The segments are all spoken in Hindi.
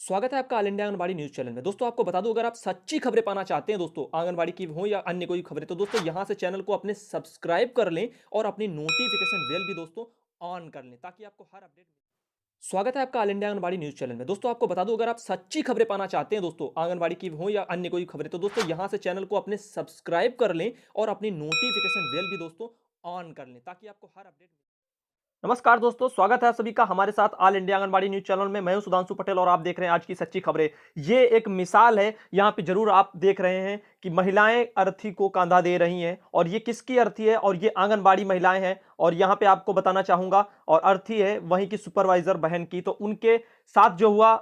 स्वागत है आपका all India anganwadi news channel में। दोस्तों आपको बता दूं, अगर आप सच्ची खबरें पाना चाहते हैं दोस्तों आंगनबाड़ी की हो या अन्य कोई खबरें, तो दोस्तों यहां से चैनल को अपने सब्सक्राइब कर लें और अपनी नोटिफिकेशन बेल भी दोस्तों ऑन कर लें ताकि आपको हर अपडेट। स्वागत है आपका all India anganwadi news channel में। दोस्तों आपको बता दूं, अगर आप सच्ची खबरें पाना चाहते हैं दोस्तों आंगनबाड़ी की हो या अन्य कोई खबरें, तो दोस्तों यहां से चैनल को अपने सब्सक्राइब कर लें और अपनी नोटिफिकेशन बेल भी दोस्तों ऑन कर लें ताकि आपको हर अपडेट। नमस्कार दोस्तों, स्वागत है आप सभी का हमारे साथ all India anganwadi news channel में। मैं हूं सुधांशु पटेल और आप देख रहे हैं आज की सच्ची खबरें। ये एक मिसाल है, यहाँ पे जरूर आप देख रहे हैं कि महिलाएं अर्थी को कांधा दे रही हैं और ये किसकी अर्थी है, और ये आंगनबाड़ी महिलाएं हैं। और यहाँ पे आपको बताना चाहूंगा, और अर्थी है वहीं की सुपरवाइजर बहन की, तो उनके साथ जो हुआ,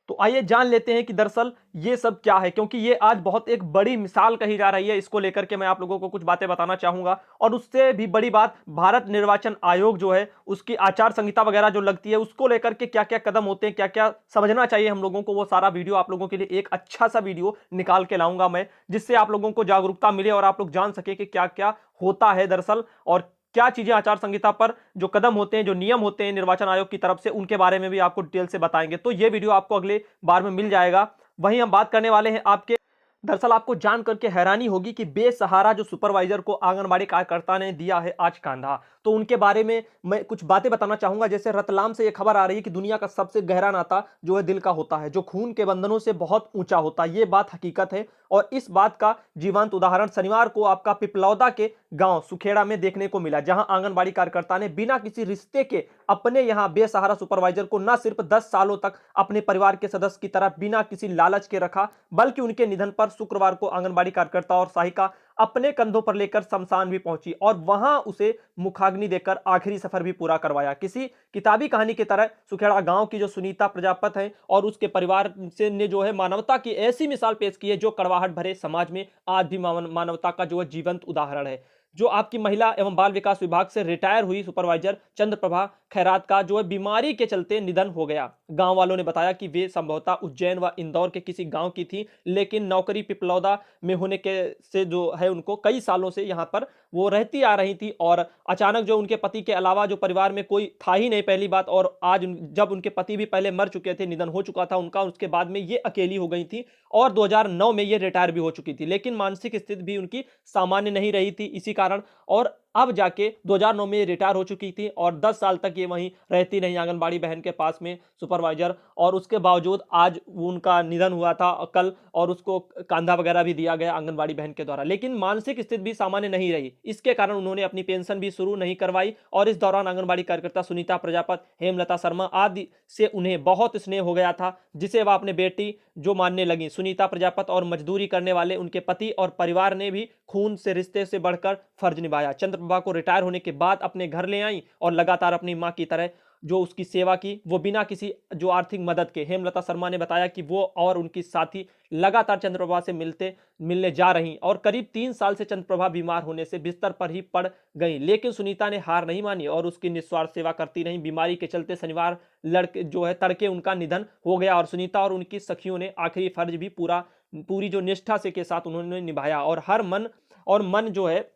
तो आइए जान लेते हैं कि दरअसल ये सब क्या है, क्योंकि ये आज बहुत एक बड़ी मिसाल कही जा रही है। इसको लेकर के मैं आप लोगों को कुछ बातें बताना चाहूंगा। और उससे भी बड़ी बात, भारत निर्वाचन आयोग जो है उसकी आचार संहिता वगैरह जो लगती है, उसको लेकर के क्या क्या कदम होते हैं, क्या क्या समझना चाहिए हम लोगों को, वो सारा वीडियो आप लोगों के लिए एक अच्छा सा वीडियो निकाल के लाऊंगा मैं, जिससे आप लोगों को जागरूकता मिले और आप लोग जान सके कि क्या क्या होता है दरअसल, और क्या चीजें आचार संहिता पर जो कदम होते हैं, जो नियम होते हैं निर्वाचन आयोग की तरफ से, उनके बारे में भी आपको डिटेल से बताएंगे। तो ये वीडियो आपको अगले बार में मिल जाएगा। वहीं हम बात करने वाले हैं आपके, दरअसल आपको जान करके हैरानी होगी कि बेसहारा जो सुपरवाइजर को आंगनबाड़ी कार्यकर्ता ने दिया है आज कांधा, तो उनके बारे में मैं कुछ बातें बताना चाहूंगा। जैसे रतलाम से यह खबर आ रही है कि दुनिया का सबसे गहरा नाता जो है दिल का होता है, जो खून के बंधनों से बहुत ऊंचा होता है। यह बात हकीकत है, और इस बात का जीवंत उदाहरण शनिवार को आपका पिपलौदा के गांव सुखेड़ा में देखने को मिला, जहां आंगनबाड़ी कार्यकर्ता ने बिना किसी रिश्ते के अपने यहां बेसहारा सुपरवाइजर को न सिर्फ 10 सालों तक अपने परिवार के सदस्य की तरह बिना किसी लालच के रखा, बल्कि उनके निधन पर शुक्रवार को आंगनबाड़ी कार्यकर्ता और सहायिका अपने कंधों पर लेकर शमशान भी पहुंची और वहां उसे मुखाग्नि देकर आखिरी सफर भी पूरा करवाया। किसी किताबी कहानी की तरह सुखेड़ा गांव की जो सुनीता प्रजापत है और उसके परिवार से ने जो है मानवता की ऐसी मिसाल पेश की है, जो कड़वाहट भरे समाज में आज भी मानवता का जो है जीवंत उदाहरण है। जो आपकी महिला एवं बाल विकास विभाग से रिटायर हुई सुपरवाइजर चंद्रप्रभा खैरात का जो है बीमारी के चलते निधन हो गया। गांव वालों ने बताया कि वे संभवतः उज्जैन व इंदौर के किसी गांव की थी, लेकिन नौकरी पिपलौदा में होने के से जो है उनको कई सालों से यहां पर वो रहती आ रही थी, और अचानक जो उनके पति के अलावा जो परिवार में कोई था ही नहीं, पहली बात। और आज जब उनके पति भी पहले मर चुके थे, निधन हो चुका था उनका, उसके बाद में ये अकेली हो गई थी, और 2009 में ये रिटायर भी हो चुकी थी। लेकिन मानसिक स्थिति भी उनकी सामान्य नहीं रही थी इसी कारण, और अब जाके 2009 में रिटायर हो चुकी थी और 10 साल तक ये वहीं रहती रही आंगनबाड़ी बहन के पास में सुपरवाइजर। और उसके बावजूद आज उनका निधन हुआ था कल, और उसको कंधा वगैरह भी दिया गया आंगनबाड़ी बहन के द्वारा। लेकिन मानसिक स्थिति भी सामान्य नहीं रही, इसके कारण उन्होंने अपनी पेंशन भी शुरू नहीं करवाई, और इस दौरान आंगनबाड़ी कार्यकर्ता सुनीता प्रजापत, हेमलता शर्मा आदि से उन्हें बहुत स्नेह हो गया था, जिसे वह अपने बेटी जो मानने लगी। सुनीता प्रजापत और मजदूरी करने वाले उनके पति और परिवार ने भी खून से रिश्ते से बढ़कर फर्ज निभाया। चंद्रप्रभा को रिटायर होने के बाद अपने घर ले आई और लगातार अपनी मां की तरह जो उसकी सेवा की, वो बिना किसी जो आर्थिक मदद के। हेमलता शर्मा ने बताया कि वो और उनकी साथी लगातार चंद्रप्रभा से मिलने जा रही, और करीब 3 साल से चंद्रप्रभा बीमार होने से बिस्तर पर ही पड़ गई, लेकिन सुनीता ने हार नहीं मानी और उसकी निस्वार्थ सेवा करती रही। बीमारी के चलते शनिवार लड़के जो है तड़के उनका निधन हो गया, और सुनीता और उनकी सखियों ने आखिरी फर्ज भी पूरी जो निष्ठा से के साथ उन्होंने निभाया, और मन जो है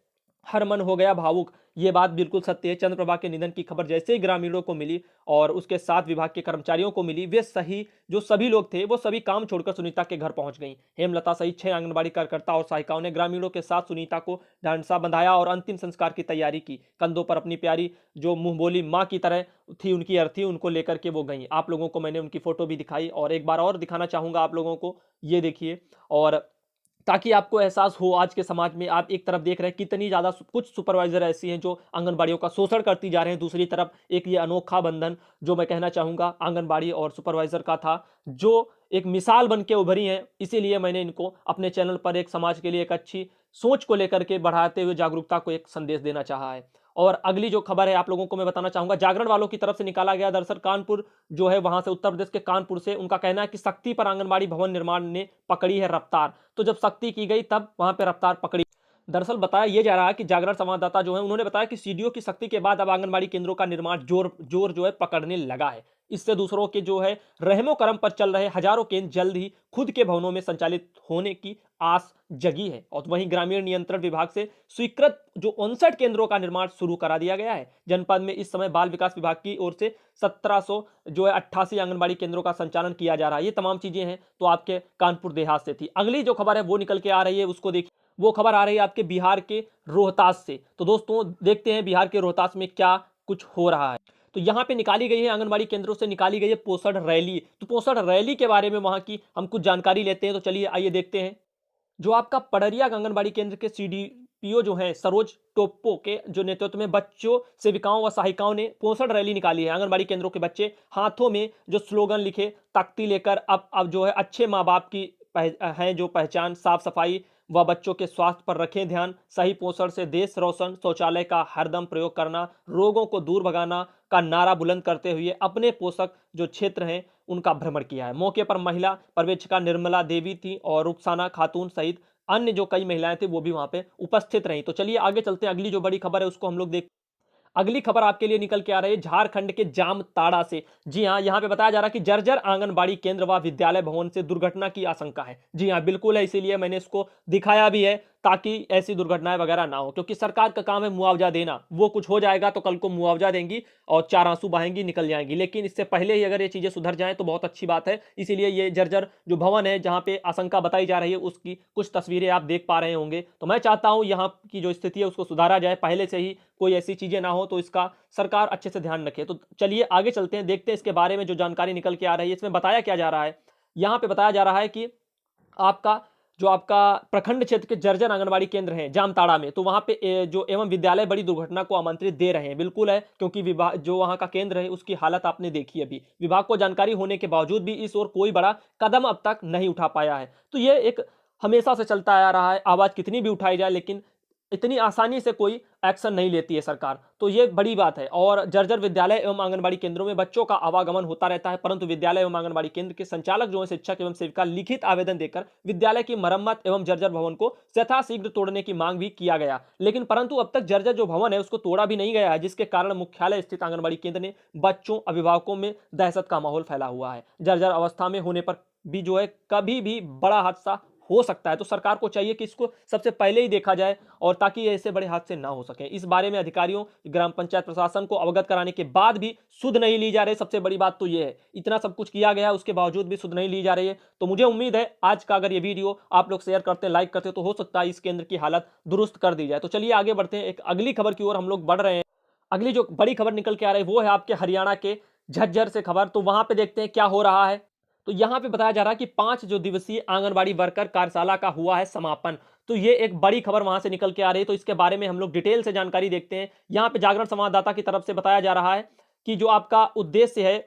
हर मन हो गया भावुक। ये बात बिल्कुल सत्य है। चंद्रप्रभा के निधन की खबर जैसे ही ग्रामीणों को मिली और उसके साथ विभाग के कर्मचारियों को मिली, वे सभी लोग थे वो सभी काम छोड़कर सुनीता के घर पहुंच गईं। हेमलता सहित 6 आंगनबाड़ी कार्यकर्ता और सहायिकाओं ने ग्रामीणों के साथ सुनीता को ढांढसा बंधाया और अंतिम संस्कार की तैयारी की। कंधों पर अपनी प्यारी जो मुंह बोली मां की तरह थी उनकी अर्थी, उनको लेकर के वो गई। आप लोगों को मैंने उनकी फोटो भी दिखाई, और एक बार और दिखाना चाहूंगा आप लोगों को, ये देखिए। और ताकि आपको एहसास हो आज के समाज में, आप एक तरफ देख रहे हैं कितनी ज्यादा कुछ सुपरवाइजर ऐसी हैं जो आंगनबाड़ियों का शोषण करती जा रहे हैं, दूसरी तरफ एक ये अनोखा बंधन जो मैं कहना चाहूंगा आंगनबाड़ी और सुपरवाइजर का था, जो एक मिसाल बन के उभरी हैं। इसीलिए मैंने इनको अपने चैनल पर एक समाज के लिए एक अच्छी सोच को लेकर के बढ़ाते हुए जागरूकता को एक संदेश देना चाहा है। और अगली जो खबर है आप लोगों को मैं बताना चाहूंगा, जागरण वालों की तरफ से निकाला गया। दरअसल कानपुर जो है, वहां से उत्तर प्रदेश के कानपुर से, उनका कहना है कि शक्ति पर आंगनबाड़ी भवन निर्माण ने पकड़ी है रफ्तार। तो जब शक्ति की गई तब वहां पे रफ्तार पकड़ी। दरअसल बताया यह जा रहा है कि जागरण संवाददाता जो है उन्होंने बताया कि सीडीओ की शक्ति के बाद अब आंगनबाड़ी केंद्रों का निर्माण जोर जो है पकड़ने लगा है। इससे दूसरों के जो है रहमो करम पर चल रहे हजारों केंद्र जल्द ही खुद के भवनों में संचालित होने की आस जगी है। और वहीं ग्रामीण नियंत्रण विभाग से स्वीकृत जो 59 केंद्रों का निर्माण शुरू करा दिया गया है। जनपद में इस समय बाल विकास विभाग की ओर से 1700 जो है 88 आंगनबाड़ी केंद्रों का संचालन किया जा रहा है। ये तमाम चीजें हैं तो आपके कानपुर देहात से थी। अगली जो खबर है वो निकल के आ रही है, उसको देखिए। वो खबर आ रही है आपके बिहार के रोहतास से। तो दोस्तों देखते हैं बिहार के रोहतास में क्या कुछ हो रहा है। तो यहाँ पे निकाली गई है आंगनबाड़ी केंद्रों से निकाली गई है पोषण रैली। तो पोषण रैली के बारे में वहां की हम कुछ जानकारी लेते हैं। तो चलिए आइए देखते हैं। जो आपका पडरिया आंगनबाड़ी केंद्र के सीडीपीओ जो हैं सरोज टोप्पो के जो नेतृत्व में बच्चों, सेविकाओं व सहायिकाओं ने पोषण रैली निकाली है। आंगनबाड़ी केंद्रों के बच्चे हाथों में जो स्लोगन लिखे, तख्ती लेकर अब जो है अच्छे माँ बाप की हैं जो पहचान, साफ सफाई व बच्चों के स्वास्थ्य पर रखें ध्यान, सही पोषण से देश रोशन, शौचालय का हरदम प्रयोग करना, रोगों को दूर भगाना का नारा बुलंद करते हुए अपने पोषक जो क्षेत्र हैं उनका भ्रमण किया है। मौके पर महिला पर्यवेक्षिका निर्मला देवी थी और रुखसाना खातून सहित अन्य जो कई महिलाएं थी वो भी वहां पे उपस्थित रही। तो चलिए आगे चलते हैं। अगली जो बड़ी खबर है उसको हम लोग देख। अगली खबर आपके लिए निकल के आ रही है झारखंड के जामताड़ा से। जी हां, यहां पे बताया जा रहा है कि जर्जर आंगनबाड़ी केंद्र व विद्यालय भवन से दुर्घटना की आशंका है। जी हां, बिल्कुल है, इसीलिए मैंने इसको दिखाया भी है ताकि ऐसी दुर्घटनाएं वगैरह ना हो, क्योंकि सरकार का काम है मुआवजा देना। वो कुछ हो जाएगा तो कल को मुआवजा देंगी और चार आंसू बहेंगी, निकल जाएंगी। लेकिन इससे पहले ही अगर ये चीजें सुधर जाएं तो बहुत अच्छी बात है। इसीलिए ये जर्जर जो भवन है जहां पे आशंका बताई जा रही है उसकी कुछ तस्वीरें आप देख पा रहे होंगे। तो मैं चाहता हूं यहां की जो स्थिति है उसको सुधारा जाए, पहले से ही कोई ऐसी चीजें ना हो, तो इसका सरकार अच्छे से ध्यान रखे। तो चलिए आगे चलते हैं, देखते हैं इसके बारे में जो जानकारी निकल के आ रही है। इसमें बताया क्या जा रहा है। यहां पे बताया जा रहा है कि आपका प्रखंड क्षेत्र के जर्जर आंगनबाड़ी केंद्र हैं जामताड़ा में, तो वहां पे जो एवं विद्यालय बड़ी दुर्घटना को आमंत्रित दे रहे हैं। बिल्कुल है, क्योंकि विभाग जो वहां का केंद्र है उसकी हालत आपने देखी अभी। विभाग को जानकारी होने के बावजूद भी इस ओर कोई बड़ा कदम अब तक नहीं उठा पाया है। तो ये एक हमेशा से चलता आ रहा है, आवाज कितनी भी उठाई जाए लेकिन इतनी आसानी से कोई एक्शन नहीं लेती है सरकार। तो ये बड़ी बात है। और जर्जर विद्यालय एवं आंगनबाड़ी केंद्रों में बच्चों का आवागमन होता रहता है, परंतु विद्यालय एवं आंगनबाड़ी केंद्र के संचालक जो है शिक्षक एवं सेविका लिखित आवेदन देकर विद्यालय की मरम्मत एवं जर्जर भवन को यथाशीघ्र तोड़ने की मांग भी किया गया। लेकिन परंतु अब तक जर्जर जो भवन है उसको तोड़ा भी नहीं गया है, जिसके कारण मुख्यालय स्थित आंगनबाड़ी केंद्र ने बच्चों, अभिभावकों में दहशत का माहौल फैला हुआ है। जर्जर अवस्था में होने पर भी जो है कभी भी बड़ा हादसा हो सकता है। तो सरकार को चाहिए कि इसको सबसे पहले ही देखा जाए और ताकि ऐसे बड़े हादसे ना हो सके। इस बारे में अधिकारियों, ग्राम पंचायत प्रशासन को अवगत कराने के बाद भी सुध नहीं ली जा रही। सबसे बड़ी बात तो ये है, इतना सब कुछ किया गया है उसके बावजूद भी सुध नहीं ली जा रही है। तो मुझे उम्मीद है आज का अगर ये वीडियो आप लोग शेयर करते हैं, लाइक करते हैं, तो हो सकता है इस केंद्र की हालत दुरुस्त कर दी जाए। तो चलिए आगे बढ़ते हैं, एक अगली खबर की ओर हम लोग बढ़ रहे हैं। अगली जो बड़ी खबर निकल के आ रही है वो है आपके हरियाणा के झज्जर से खबर। तो वहां पे देखते हैं क्या हो रहा है। तो यहां पे बताया जा रहा है कि 5 जो दिवसीय आंगनबाड़ी वर्कर कार्यशाला का हुआ है समापन। तो ये एक बड़ी खबर वहां से निकल के आ रही है। तो इसके बारे में हम लोग डिटेल से जानकारी देखते हैं। यहां पे जागरण संवाददाता की तरफ से बताया जा रहा है कि जो आपका उद्देश्य है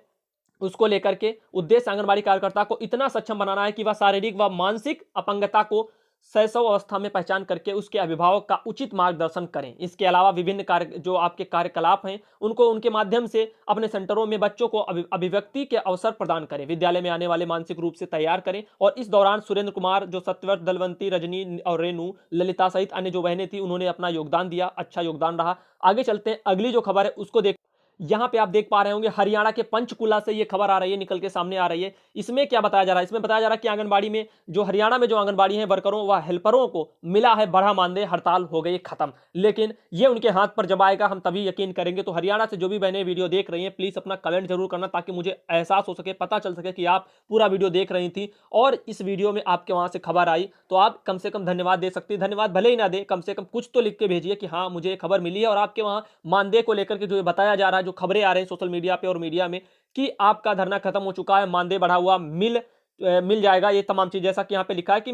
उसको लेकर के, उद्देश्य आंगनबाड़ी कार्यकर्ता को इतना सक्षम बनाना है कि वह शारीरिक व मानसिक अपंगता को शैशव अवस्था में पहचान करके उसके अभिभावक का उचित मार्गदर्शन करें। इसके अलावा विभिन्न कार्य जो आपके कार्यकलाप हैं उनको उनके माध्यम से अपने सेंटरों में बच्चों को अभिव्यक्ति के अवसर प्रदान करें, विद्यालय में आने वाले मानसिक रूप से तैयार करें। और इस दौरान सुरेंद्र कुमार, जो सत्यव्रत, दलवंती, रजनी और रेणु, ललिता सहित अन्य जो बहनें थी उन्होंने अपना योगदान दिया, अच्छा योगदान रहा। आगे चलते हैं, अगली जो खबर है उसको देख। यहां पे आप देख पा रहे होंगे हरियाणा के पंचकुला से ये खबर आ रही है, निकल के सामने आ रही है। इसमें क्या बताया जा रहा है, इसमें बताया जा रहा है कि आंगनबाड़ी में जो हरियाणा में जो आंगनबाड़ी है वर्करों व हेल्परों को मिला है बड़ा मानदेय, हड़ताल हो गई खत्म। लेकिन ये उनके हाथ पर जब आएगा हम तभी यकीन करेंगे। तो हरियाणा से जो भी बहनें वीडियो देख रही हैं प्लीज अपना कमेंट जरूर करना, ताकि मुझे एहसास हो सके, पता चल सके कि आप पूरा वीडियो देख रही थी और इस वीडियो में आपके वहां से खबर आई। तो आप कम से कम धन्यवाद दे सकती है। धन्यवाद भले ही ना दे, कम से कम कुछ तो लिख के भेजिए कि हाँ मुझे खबर मिली है और आपके वहां मानदेय को लेकर के जो बताया जा रहा है, जो खबरें आ रही है सोशल मीडिया पे और मीडिया में कि आपका धरना खत्म हो चुका है, मानदेय बढ़ा हुआ मिल जाएगा, ये तमाम चीज। जैसा कि यहां पे लिखा है कि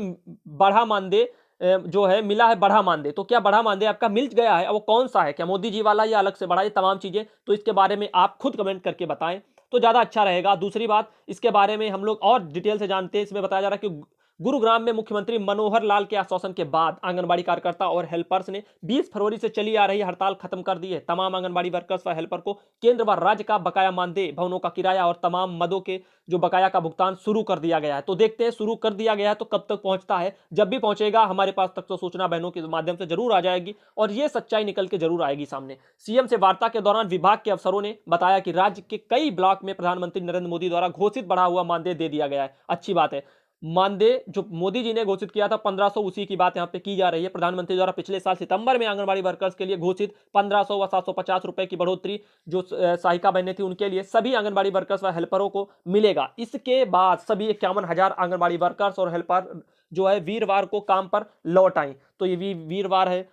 बढ़ा मानदेय जो है मिला है, बढ़ा मानदेय। तो क्या बढ़ा मानदेय आपका मिल गया है, वो कौन सा है, क्या मोदी जी वाला या अलग से बढ़ा, ये तमाम चीजें तो इसके बारे में आप खुद कमेंट करके बताएं तो ज्यादा अच्छा रहेगा। दूसरी बात, इसके बारे में हम लोग और डिटेल से जानते हैं। इसमें बताया जा रहा है कि गुरुग्राम में मुख्यमंत्री मनोहर लाल के आश्वासन के बाद आंगनबाड़ी कार्यकर्ता और हेल्पर्स ने 20 फरवरी से चली आ रही हड़ताल खत्म कर दी है। तमाम आंगनबाड़ी वर्कर्स व हेल्पर को केंद्र व राज्य का बकाया मानदेय, भवनों का किराया और तमाम मदों के जो बकाया का भुगतान शुरू कर दिया गया है। तो देखते हैं शुरू कर दिया गया है तो कब तक पहुंचता है। जब भी पहुंचेगा हमारे पास तक तो सूचना बहनों के माध्यम से जरूर आ जाएगी और यह सच्चाई निकल के जरूर आएगी सामने। सीएम से वार्ता के दौरान विभाग के अफसरों ने बताया कि राज्य के कई ब्लॉक में प्रधानमंत्री नरेंद्र मोदी द्वारा घोषित बढ़ा हुआ मानदेय दे दिया गया है। अच्छी बात है। मानदेय जो मोदी जी ने घोषित किया था 1500, उसी की बात यहां पे की जा रही है। प्रधानमंत्री द्वारा पिछले साल सितंबर में आंगनबाड़ी वर्कर्स के लिए घोषित 1500 व 750 रुपए की बढ़ोतरी जो सहायिका बहनें थी उनके लिए सभी आंगनबाड़ी वर्कर्स व हेल्परों को मिलेगा। इसके बाद सभी 51,000 आंगनबाड़ी वर्कर्स और हेल्पर जो है वीरवार को काम पर लौट आए। तो ये वीरवार है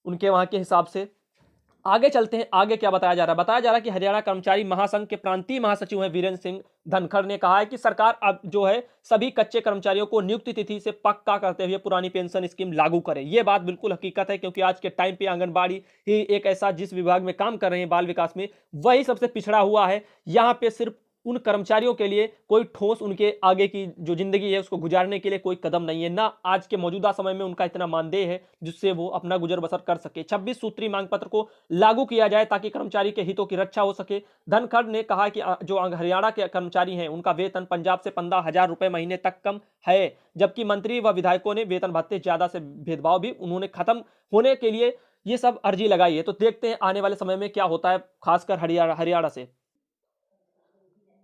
उनके वहां के हिसाब से। आगे चलते हैं, आगे क्या बताया जा रहा है। बताया जा रहा है कि हरियाणा कर्मचारी महासंघ के प्रांतीय महासचिव हैं वीरेंद्र सिंह धनखड़ ने कहा है कि सरकार अब जो है सभी कच्चे कर्मचारियों को नियुक्ति तिथि से पक्का करते हुए पुरानी पेंशन स्कीम लागू करे। यह बात बिल्कुल हकीकत है, क्योंकि आज के टाइम पे आंगनबाड़ी ही एक ऐसा जिस विभाग में काम कर रहे हैं बाल विकास में, वही सबसे पिछड़ा हुआ है। यहां पे सिर्फ उन कर्मचारियों के लिए कोई ठोस उनके आगे की जो जिंदगी है उसको गुजारने के लिए कोई कदम नहीं है, ना आज के मौजूदा समय में उनका इतना मानदेय है जिससे वो अपना गुजर बसर कर सके। 26 सूत्री मांग पत्र को लागू किया जाए ताकि कर्मचारी के हितों की रक्षा हो सके। धनखड़ ने कहा कि जो हरियाणा के कर्मचारी हैं उनका वेतन पंजाब से 15,000 रुपए महीने तक कम है, जबकि मंत्री व विधायकों ने वेतन भत्ते ज्यादा से भेदभाव भी उन्होंने खत्म होने के लिए ये सब अर्जी लगाई है। तो देखते हैं आने वाले समय में क्या होता है, खासकर हरियाणा से।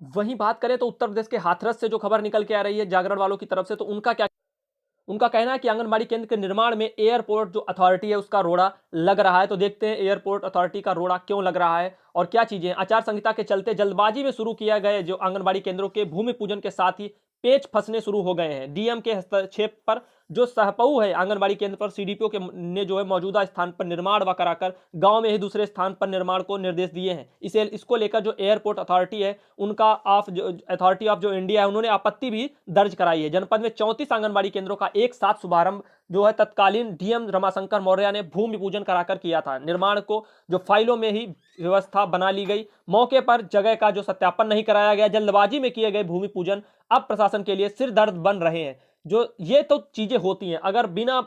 वहीं बात करें तो उत्तर प्रदेश के हाथरस से जो खबर निकल के आ रही है जागरण वालों की तरफ से, तो उनका कहना है कि आंगनबाड़ी केंद्र के निर्माण में एयरपोर्ट जो अथॉरिटी है उसका रोड़ा लग रहा है। तो देखते हैं एयरपोर्ट अथॉरिटी का रोड़ा क्यों लग रहा है और क्या चीजें। आचार संहिता के चलते जल्दबाजी में शुरू किया गए जो आंगनबाड़ी केंद्रों के भूमि पूजन के साथ ही पेच फंसने शुरू हो गए हैं। डीएम के हस्तक्षेप पर जो सहपऊ है आंगनबाड़ी केंद्र पर सीडीपीओ के ने जो है मौजूदा स्थान पर निर्माण व कराकर गांव में ही दूसरे स्थान पर निर्माण को निर्देश दिए हैं। इसको लेकर जो एयरपोर्ट अथॉरिटी है उनका अथॉरिटी ऑफ जो इंडिया है उन्होंने आपत्ति भी दर्ज कराई है। जनपद में 34 आंगनबाड़ी केंद्रों का एक साथ शुभारंभ जो है तत्कालीन डीएम रमाशंकर मौर्य ने भूमि पूजन कराकर किया था। निर्माण को जो फाइलों में ही व्यवस्था बना ली गई, मौके पर जगह का जो सत्यापन नहीं कराया गया, जल्दबाजी में किए गए भूमि पूजन अब प्रशासन के लिए सिर दर्द बन रहे हैं। जो ये तो चीजें होती हैं, अगर बिना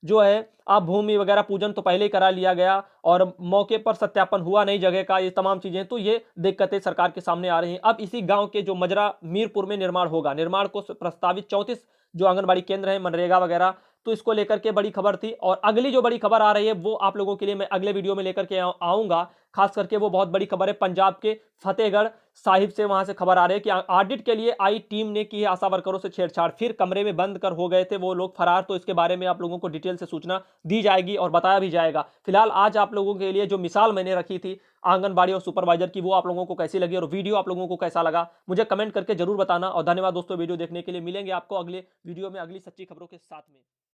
जो है आप भूमि वगैरह पूजन तो पहले ही करा लिया गया और मौके पर सत्यापन हुआ नहीं जगह का, ये तमाम चीजें, तो ये दिक्कतें सरकार के सामने आ रही हैं। अब इसी गांव के जो मजरा मीरपुर में निर्माण होगा, निर्माण को प्रस्तावित 34 जो आंगनबाड़ी केंद्र हैं मनरेगा वगैरह, तो इसको लेकर के बड़ी खबर थी। और अगली जो बड़ी खबर आ रही है वो आप लोगों के लिए मैं अगले वीडियो में लेकर के आऊंगा। खास करके वो बहुत बड़ी खबर है पंजाब के फतेहगढ़ साहिब से, वहां से खबर आ रही है कि ऑडिट के लिए आई टीम ने की है आशा वर्करों से छेड़छाड़, फिर कमरे में बंद कर हो गए थे वो लोग फरार। तो इसके बारे में आप लोगों को डिटेल से सूचना दी जाएगी और बताया भी जाएगा। फिलहाल आज आप लोगों के लिए जो मिसाल मैंने रखी थी आंगनबाड़ी और सुपरवाइजर की, वो आप लोगों को कैसी लगी और वीडियो आप लोगों को कैसा लगा मुझे कमेंट करके जरूर बताना। और धन्यवाद दोस्तों वीडियो देखने के लिए। मिलेंगे आपको अगले वीडियो में अगली सच्ची खबरों के साथ में।